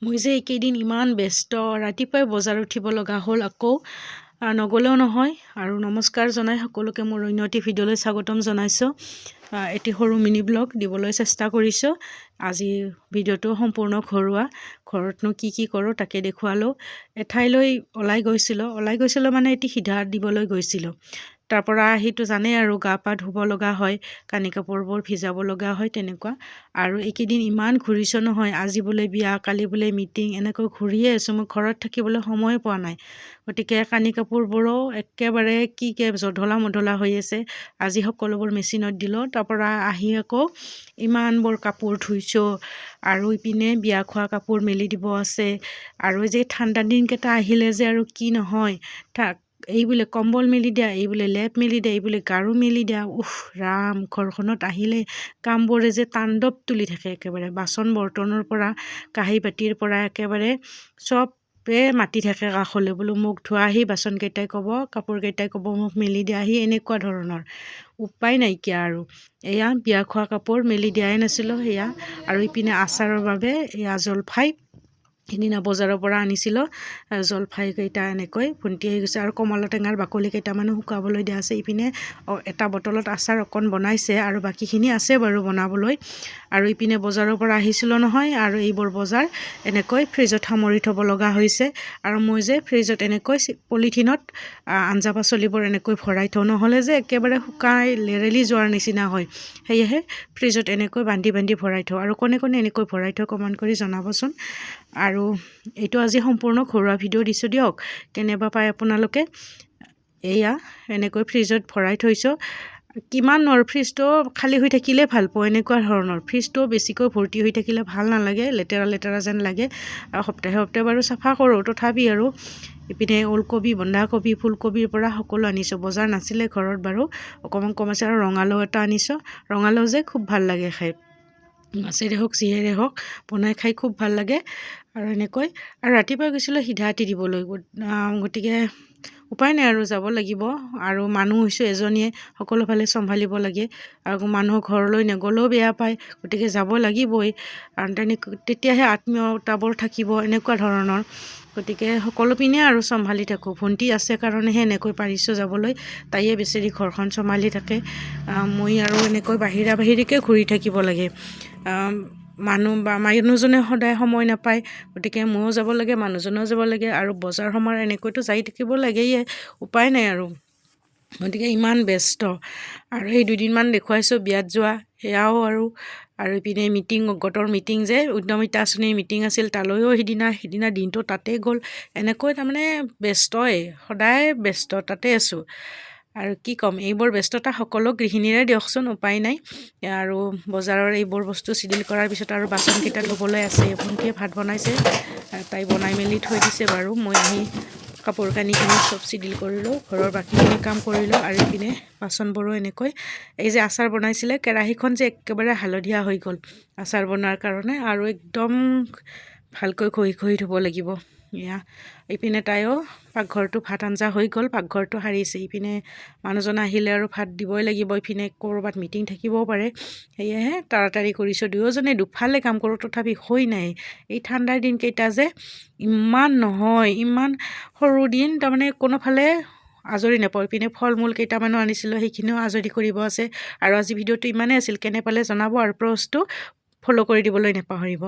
মই যে এইকেইদিন ইমান ব্যস্ত ৰাতিপুৱাই বজাৰ উঠিব লগা হ'ল আকৌ নগ'লেও নহয় আৰু নমস্কাৰ জনাই সকলোকে মোৰ অন্য এটি ভিডিঅ'লৈ স্বাগতম জনাইছোঁ। এটি সৰু মিনি ব্লগ দিবলৈ চেষ্টা কৰিছোঁ। আজি ভিডিঅ'টো সম্পূৰ্ণ ঘৰুৱা, ঘৰতনো কি কৰোঁ তাকে দেখুৱালোঁ। এঠাইলৈ ওলাই গৈছিলোঁ মানে এটি সিধা দিবলৈ গৈছিলোঁ। তাৰ পৰা আহিতো জানেই আৰু গা পা ধুব লগা হয়, কানি কাপোৰবোৰ ভিজাব লগা হয় তেনেকুৱা। আৰু এইকেইদিন ইমান ঘূৰিছোঁ নহয়, আজি বোলে বিয়া কালি বোলে মিটিং এনেকৈ ঘূৰিয়ে আছোঁ। মই ঘৰত থাকিবলৈ সময় পোৱা নাই, গতিকে কানি কাপোৰবোৰো একেবাৰে জধলা মধলা হৈ আছে। আজি সকলোবোৰ মেচিনত দিলোঁ। তাৰ পৰা আহি আকৌ ইমানবোৰ কাপোৰ ধুইছোঁ আৰু ইপিনে বিয়া খোৱা কাপোৰ মেলি দিব আছে। আৰু যে ঠাণ্ডা দিনকেইটা আহিলে যে আৰু কি নহয় এই বোলে কম্বল মেলি দিয়া, এই বোলে লেপ মেলি দিয়া, এই বোলে গাৰু মেলি দিয়া। ৰাম, ঘৰখনত আহিলে কামবোৰে যে তাণ্ডৱ তুলি থাকে। একেবাৰে বাচন বৰ্তনৰ পৰা কাঁহী বাতিৰ পৰা একেবাৰে চবে মাতি থাকে কাষলৈ, বোলো মোক ধোৱাহি, বাচনকেইটাই ক'ব, কাপোৰকেইটাই ক'ব মোক মেলি দিয়াহি, এনেকুৱা ধৰণৰ। উপায় নাইকিয়া আৰু এয়া বিয়া খোৱা কাপোৰ মেলি দিয়াই নাছিলোঁ সেয়া। আৰু ইপিনে আচাৰৰ বাবে এয়া জলফাই সিদিনা বজাৰৰ পৰা আনিছিলোঁ। জলফাইকেইটা এনেকৈ ভুন্টি হৈ গৈছে আৰু কমলা টেঙাৰ বাকলি কেইটামানো শুকাবলৈ দিয়া আছে। ইপিনে এটা বটলত আচাৰ অকণ বনাইছে আৰু বাকীখিনি আছে বাৰু বনাবলৈ। আৰু ইপিনে বজাৰৰ পৰা আহিছিলোঁ নহয়, আৰু এইবোৰ বজাৰ এনেকৈ ফ্ৰিজত সামৰি থ'ব লগা হৈছে। আৰু মই যে ফ্ৰিজত এনেকৈ পলিথিনত আঞ্জা পাচলিবোৰ এনেকৈ ভৰাই থওঁ, নহ'লে যে একেবাৰে শুকাই লেৰেলি যোৱাৰ নিচিনা হয়। সেয়েহে ফ্ৰিজত এনেকৈ বান্ধি ভৰাই থওঁ। আৰু কোনে এনেকৈ ভৰাই থওঁ কমেণ্ট কৰি জনাবচোন। আৰু এইটো আজি সম্পূৰ্ণ ঘৰুৱা ভিডিঅ' দিছোঁ দিয়ক, কেনেবা পায় আপোনালোকে। এয়া এনেকৈ ফ্ৰিজত ভৰাই থৈছোঁ। কিমান ফ্ৰিজটো খালী হৈ থাকিলে ভাল পাওঁ, এনেকুৱা ধৰণৰ। ফ্ৰিজটো বেছিকৈ ভৰ্তি হৈ থাকিলে ভাল নালাগে, লেতেৰা যেন লাগে। আৰু সপ্তাহে বাৰু চাফা কৰোঁ, তথাপি আৰু ইপিনে ওলকবি, বন্ধাকবি, ফুলকবিৰ পৰা সকলো আনিছোঁ। বজাৰ নাছিলে ঘৰত বাৰু, অকণমান কম আছে। আৰু ৰঙালাও এটা আনিছোঁ। ৰঙালাও যে খুব ভাল লাগে খাই, মাছেৰে হওক যিহেৰে হওক বনাই খাই খুব ভাল লাগে। আৰু এনেকৈ আৰু ৰাতিপুৱা গৈছিলোঁ সিধাতি দিবলৈ, গতিকে উপায় নাই আৰু যাব লাগিব। আৰু মানুহ হৈছোঁ এজনীয়ে, সকলোফালে চম্ভালিব লাগে। আৰু মানুহৰ ঘৰলৈ নগ'লেও বেয়া পায়, গতিকে যাব লাগিবই। আৰু তেতিয়াহে আত্মীয়তাবোৰ থাকিব, এনেকুৱা ধৰণৰ। গতিকে সকলো পিনে আৰু চম্ভালি থাকোঁ। ভণ্টি আছে কাৰণেহে এনেকৈ পাৰিছোঁ যাবলৈ, তাইয়ে বেচেৰি ঘৰখন চম্ভালি থাকে। মই আৰু এনেকৈ বাহিৰাকে ঘূৰি থাকিব লাগে। মানুহজনে সদায় সময় নাপায়, গতিকে ময়ো যাব লাগে, মানুহজনেও যাব লাগে। আৰু বজাৰ সমাৰ এনেকৈতো যাই থাকিব লাগেয়ে, উপায় নাই আৰু। গতিকে ইমান ব্যস্ত। আৰু সেই দুদিনমান দেখুৱাইছোঁ বিয়াত যোৱা, সেয়াও আৰু ইপিনে গোটৰ মিটিং যে উদ্যমিতা আঁচনিৰ মিটিং আছিল, তালৈও সিদিনা দিনটো তাতেই গ'ল। এনেকৈ তাৰমানে ব্যস্তই, সদায় ব্যস্ত, তাতে আছোঁ। আৰু কি ক'ম, এইবোৰ ব্যস্ততা সকলো গৃহিণীৰে দিয়কচোন, উপায় নাই। আৰু বজাৰৰ এইবোৰ বস্তু চিডিল কৰাৰ পিছত আৰু বাচনকেইটা ধুবলৈ আছে। ভণ্টিয়ে ভাত বনাইছে, তাই বনাই মেলি থৈ দিছে বাৰু। মই আহি কাপোৰ কানিখিনি চব চিডিল কৰিলোঁ, ঘৰৰ বাকীখিনি কাম কৰিলোঁ। আৰু ইপিনে বাচনবোৰো এনেকৈ, এই যে আচাৰ বনাইছিলে, কেৰাহীখন যে একেবাৰে হালধীয়া হৈ গ'ল আচাৰ বনোৱাৰ কাৰণে। আৰু একদম ভালকৈ ঘঁহি ধুব লাগিব। এয়া ইপিনে তাইও পাকঘৰটো ভাত আঞ্জা হৈ গ'ল, পাকঘৰটো সাৰিছে। ইপিনে মানুহজন আহিলে আৰু ভাত দিবই লাগিব, ইপিনে ক'ৰবাত মিটিং থাকিবও পাৰে। সেয়েহে তাড়াতাড়ি কৰিছোঁ। দুয়োজনে দুফালে কাম কৰোঁ, তথাপি হৈ নাই। এই ঠাণ্ডাৰ দিনকেইটা যে ইমান নহয়, ইমান সৰু দিন, তাৰমানে কোনোফালে আজৰি নাপাওঁ। ইপিনে ফল মূল কেইটামানো আনিছিলোঁ, সেইখিনিও আজৰি কৰিব আছে। আৰু আজি ভিডিঅ'টো ইমানেই আছিল, কেনে পালে জনাব আৰু প'ষ্টটো ফ'ল' কৰি দিবলৈ নাপাহৰিব।